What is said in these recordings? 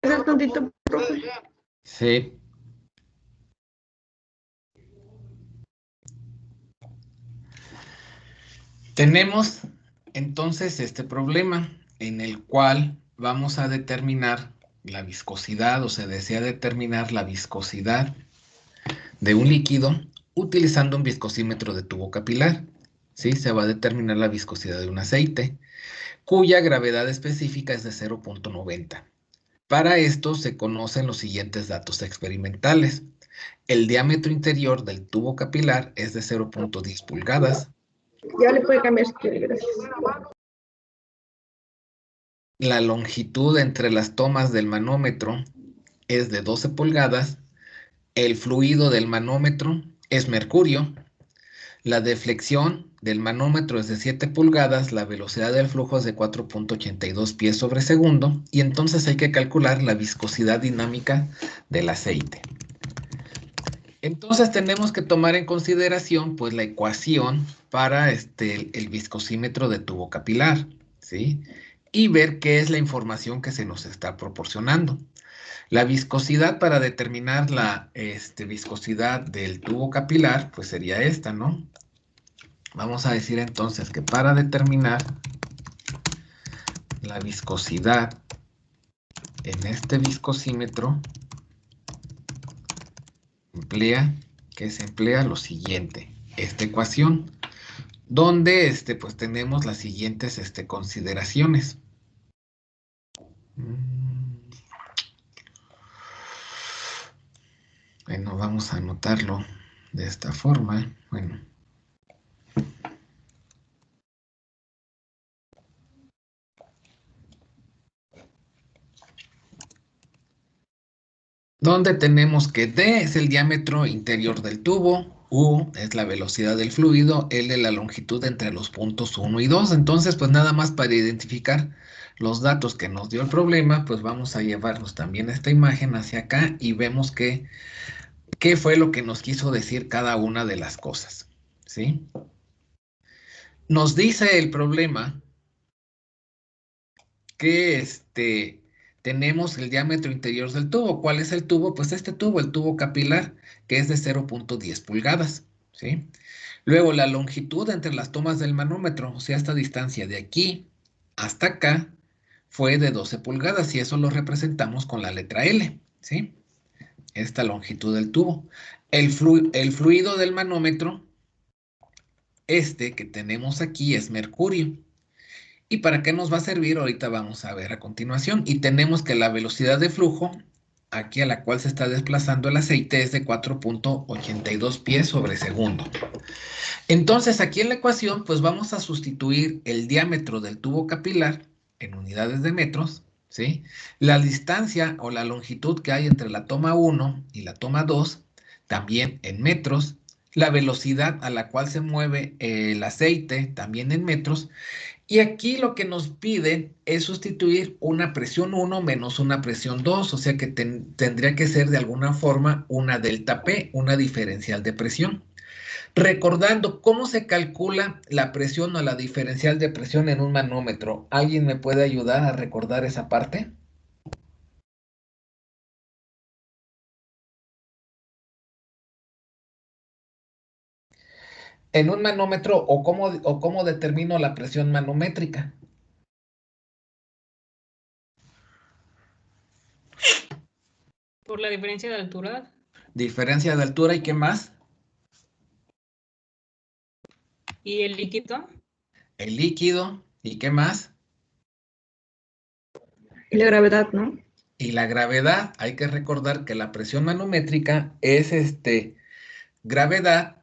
Hacer tantito, profe. Sí. Tenemos entonces este problema en el cual vamos a determinar la viscosidad, o se desea determinar la viscosidad de un líquido utilizando un viscosímetro de tubo capilar. ¿Sí? Se va a determinar la viscosidad de un aceite, cuya gravedad específica es de 0.90. Para esto se conocen los siguientes datos experimentales. El diámetro interior del tubo capilar es de 0.10 pulgadas. Ya le puede cambiar si quiere, gracias. La longitud entre las tomas del manómetro es de 12 pulgadas. El fluido del manómetro es mercurio. La deflexión del manómetro es de 7 pulgadas. La velocidad del flujo es de 4.82 pies sobre segundo. Y entonces hay que calcular la viscosidad dinámica del aceite. Entonces tenemos que tomar en consideración pues la ecuación para el viscosímetro de tubo capilar, ¿sí? Y ver qué es la información que se nos está proporcionando. La viscosidad para determinar la viscosidad del tubo capilar pues sería esta, ¿no? Vamos a decir entonces que para determinar la viscosidad en este viscosímetro se emplea lo siguiente, esta ecuación, donde pues tenemos las siguientes consideraciones. Bueno, vamos a anotarlo de esta forma. Bueno. Donde tenemos que D es el diámetro interior del tubo, U es la velocidad del fluido, L la longitud entre los puntos 1 y 2. Entonces, pues nada más para identificar los datos que nos dio el problema, pues vamos a llevarnos también esta imagen hacia acá y vemos qué fue lo que nos quiso decir cada una de las cosas, ¿sí? Nos dice el problema que tenemos el diámetro interior del tubo. ¿Cuál es el tubo? Pues este tubo, el tubo capilar, que es de 0.10 pulgadas, ¿sí? Luego la longitud entre las tomas del manómetro, o sea, esta distancia de aquí hasta acá, fue de 12 pulgadas y eso lo representamos con la letra L, ¿sí? Esta longitud del tubo. El fluido del manómetro, que tenemos aquí, es mercurio. ¿Y para qué nos va a servir? Ahorita vamos a ver a continuación. Y tenemos que la velocidad de flujo, aquí a la cual se está desplazando el aceite, es de 4.82 pies sobre segundo. Entonces, aquí en la ecuación, pues vamos a sustituir el diámetro del tubo capilar en unidades de metros, ¿sí? La distancia o la longitud que hay entre la toma 1 y la toma 2, también en metros. La velocidad a la cual se mueve el aceite, también en metros. Y aquí lo que nos piden es sustituir una presión 1 menos una presión 2, o sea que tendría que ser de alguna forma una delta P, una diferencial de presión. Recordando cómo se calcula la presión o la diferencial de presión en un manómetro, ¿alguien me puede ayudar a recordar esa parte? En un manómetro, o cómo determino la presión manométrica. Por la diferencia de altura. Diferencia de altura, ¿y qué más? ¿Y el líquido? El líquido, ¿y qué más? Y la gravedad, ¿no? Y la gravedad. Hay que recordar que la presión manométrica es gravedad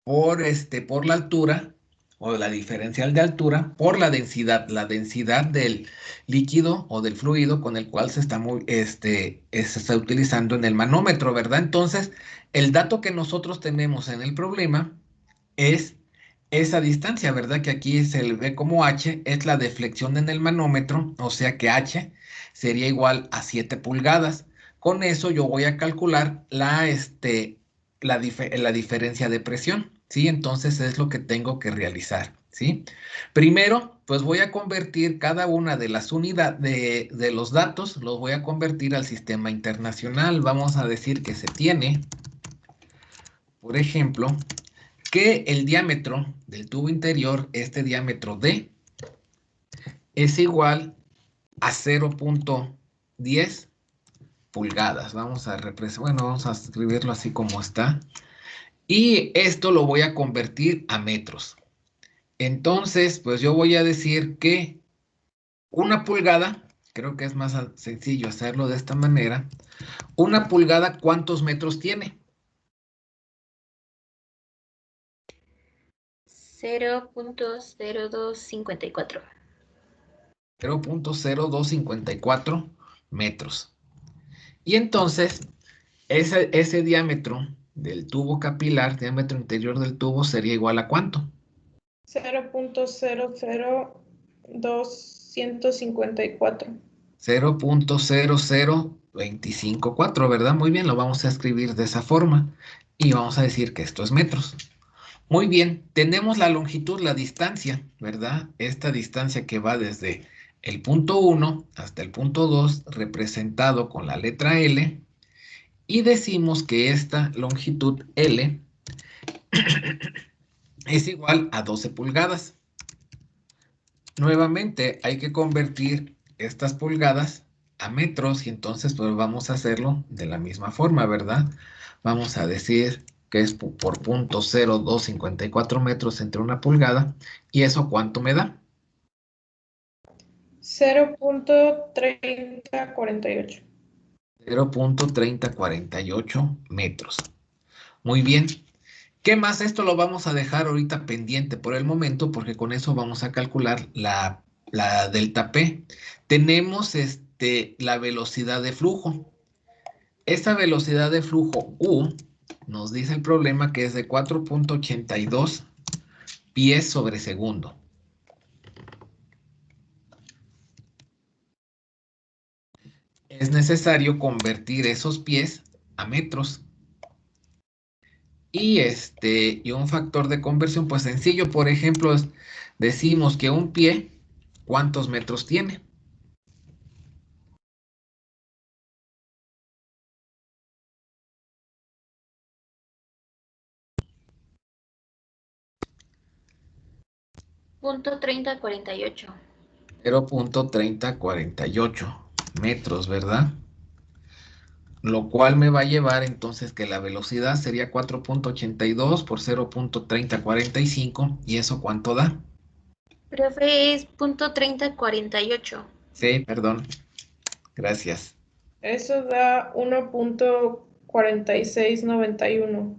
por la altura, o la diferencial de altura, por la densidad del líquido o del fluido con el cual se está utilizando en el manómetro, ¿verdad? Entonces, el dato que nosotros tenemos en el problema es esa distancia, ¿verdad? Que aquí se le ve como H, es la deflexión en el manómetro, o sea que H sería igual a 7 pulgadas. Con eso yo voy a calcular la diferencia de presión, ¿sí? Entonces es lo que tengo que realizar. ¿sí? Primero, pues voy a convertir cada una de las unidades de los datos, los voy a convertir al sistema internacional. Vamos a decir que se tiene, por ejemplo, que el diámetro del tubo interior, este diámetro D, es igual a 0.10 pulgadas. Vamos a vamos a escribirlo así como está. Y esto lo voy a convertir a metros. Entonces, pues yo voy a decir que una pulgada, creo que es más sencillo hacerlo de esta manera. Una pulgada, ¿cuántos metros tiene? 0.0254. 0.0254 metros. Y entonces, ese diámetro del tubo capilar, diámetro interior del tubo, sería igual a ¿cuánto? 0.000254. 0.00254, ¿verdad? Muy bien, lo vamos a escribir de esa forma. Y vamos a decir que esto es metros. Muy bien, tenemos la longitud, la distancia, ¿verdad? Esta distancia que va desde el punto 1 hasta el punto 2, representado con la letra L. Y decimos que esta longitud L es igual a 12 pulgadas. Nuevamente hay que convertir estas pulgadas a metros y entonces pues vamos a hacerlo de la misma forma, ¿verdad? Vamos a decir que es por punto 0.0254 metros entre una pulgada. ¿Y eso cuánto me da? 0.3048. 0.3048 metros. Muy bien. ¿Qué más? Esto lo vamos a dejar ahorita pendiente por el momento porque con eso vamos a calcular la delta P. Tenemos la velocidad de flujo. Esta velocidad de flujo U nos dice el problema que es de 4.82 pies sobre segundo. Es necesario convertir esos pies a metros. Y un factor de conversión, pues sencillo, por ejemplo, decimos que un pie, ¿cuántos metros tiene? Punto 3048. 0.3048 metros, ¿verdad? Lo cual me va a llevar entonces que la velocidad sería 4.82 por 0.3045. ¿Y eso cuánto da? Profe, es punto 3048. Sí, perdón. Gracias. Eso da 1.4691.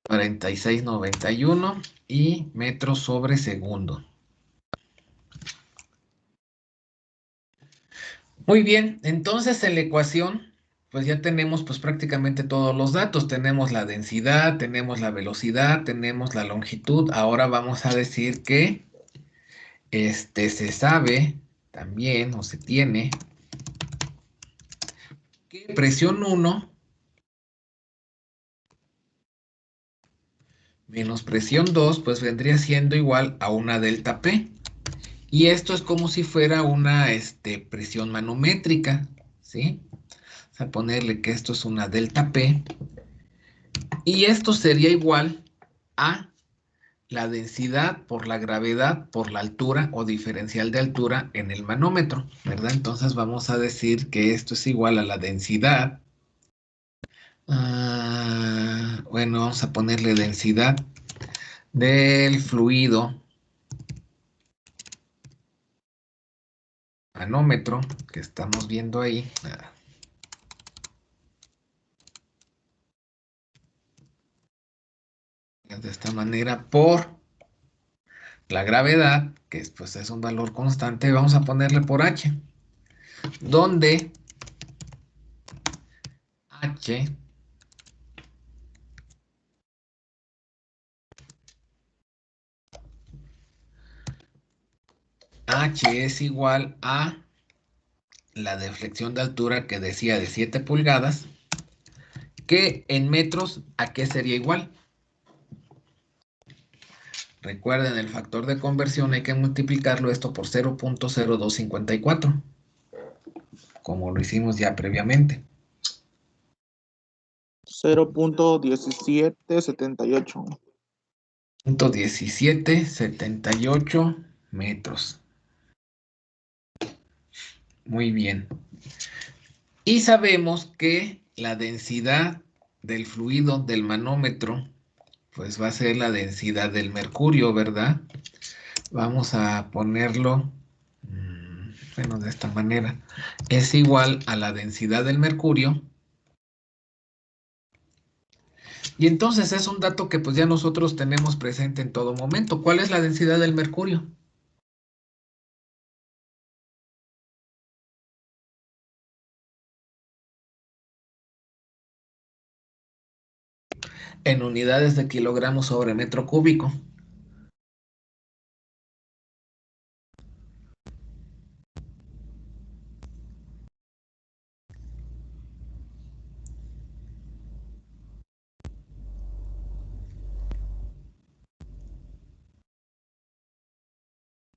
4691 y metros sobre segundo. Muy bien, entonces en la ecuación, pues ya tenemos pues prácticamente todos los datos. Tenemos la densidad, tenemos la velocidad, tenemos la longitud. Ahora vamos a decir que se sabe también, o se tiene, que presión 1 menos presión 2, pues vendría siendo igual a una delta P. Y esto es como si fuera una presión manométrica, ¿sí? Vamos a ponerle que esto es una delta P. Y esto sería igual a la densidad por la gravedad por la altura o diferencial de altura en el manómetro, ¿verdad? Entonces vamos a decir que esto es igual a la densidad. Bueno, vamos a ponerle densidad del fluido manómetro que estamos viendo ahí. De esta manera por la gravedad, que pues es un valor constante, vamos a ponerle por H, donde H es igual a la deflexión de altura que decía de 7 pulgadas, que en metros, ¿a qué sería igual? Recuerden, el factor de conversión hay que multiplicarlo esto por 0.0254, como lo hicimos ya previamente. 0.1778. 1778 metros. Muy bien. Y sabemos que la densidad del fluido del manómetro, pues va a ser la densidad del mercurio, ¿verdad? Vamos a ponerlo, bueno, de esta manera. Es igual a la densidad del mercurio. Y entonces es un dato que pues ya nosotros tenemos presente en todo momento. ¿Cuál es la densidad del mercurio? En unidades de kilogramos sobre metro cúbico.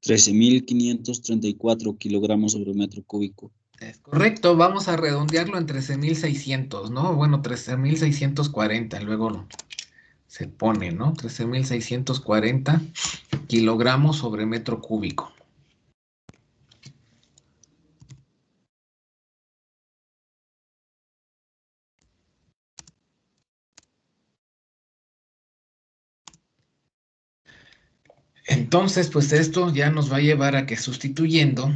$13,534 kilogramos sobre metro cúbico. Es correcto, vamos a redondearlo en 13,600, ¿no? Bueno, 13,640, luego se pone, ¿no? 13,640 kilogramos sobre metro cúbico. Entonces, pues esto ya nos va a llevar a que sustituyendo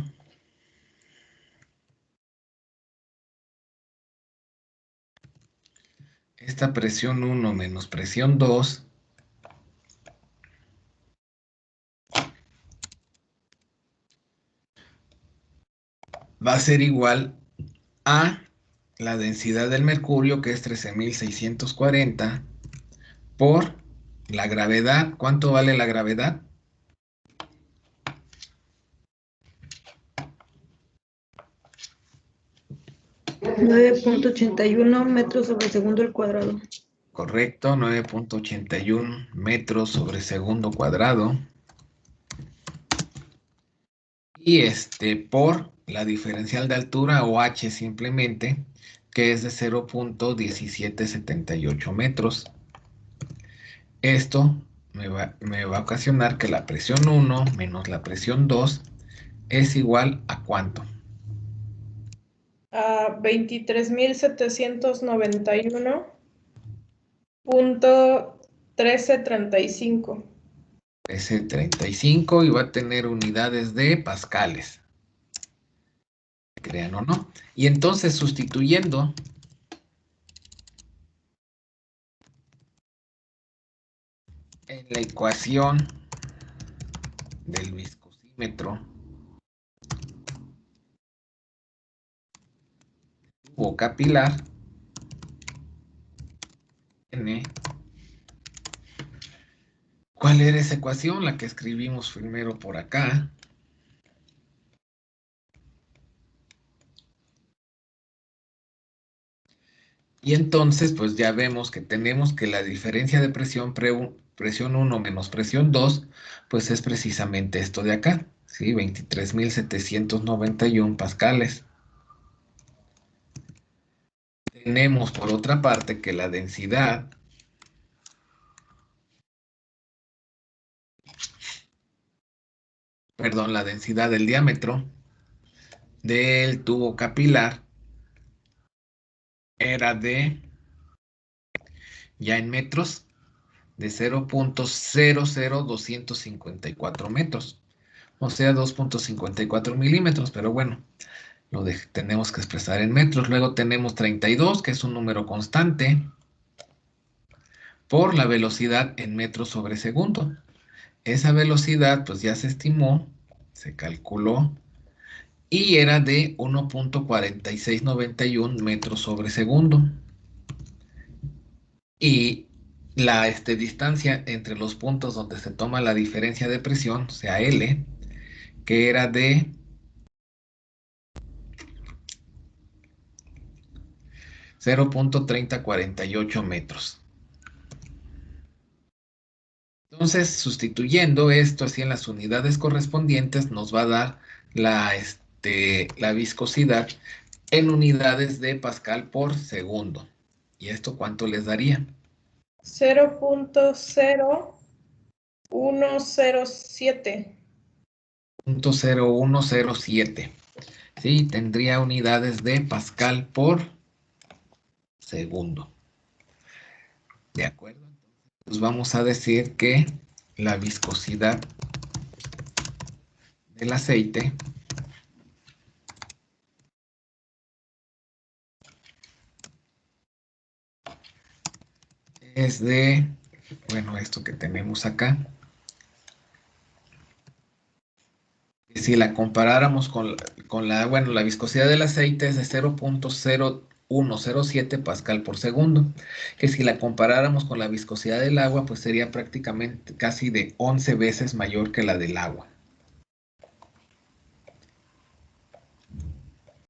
esta presión 1 menos presión 2 va a ser igual a la densidad del mercurio, que es 13,640, por la gravedad. ¿Cuánto vale la gravedad? $9.81 metros sobre segundo al cuadrado. Correcto, 9.81 metros sobre segundo cuadrado. Y por la diferencial de altura, o h simplemente, que es de 0.1778 metros. Esto me va a ocasionar que la presión 1 menos la presión 2 es igual a ¿cuánto? A 23.791.1335. 1335, y va a tener unidades de pascales. Crean o no. Y entonces, sustituyendo en la ecuación del viscosímetro tubo capilar, N, ¿cuál era esa ecuación? La que escribimos primero por acá. Y entonces, pues ya vemos que tenemos que la diferencia de presión, presión 1 menos presión 2, pues es precisamente esto de acá, ¿sí? 23.791 pascales. Tenemos por otra parte que la densidad del diámetro del tubo capilar era de, ya en metros, de 0.00254 metros, o sea, 2.54 milímetros, pero bueno, tenemos que expresar en metros. Luego tenemos 32, que es un número constante, por la velocidad en metros sobre segundo. Esa velocidad, pues ya se estimó, se calculó, y era de 1.4691 metros sobre segundo. Y la distancia entre los puntos donde se toma la diferencia de presión, o sea, L, que era de 0.3048 metros. Entonces, sustituyendo esto así en las unidades correspondientes, nos va a dar la viscosidad en unidades de Pascal por segundo. ¿Y esto cuánto les daría? 0.0107. 0.0107. Sí, tendría unidades de Pascal por segundo. ¿De acuerdo? Pues vamos a decir que la viscosidad del aceite es de, bueno, esto que tenemos acá. Si la comparáramos con la viscosidad del aceite es de 0.0107 Pascal por segundo, que si la comparáramos con la viscosidad del agua, pues sería prácticamente casi de 11 veces mayor que la del agua.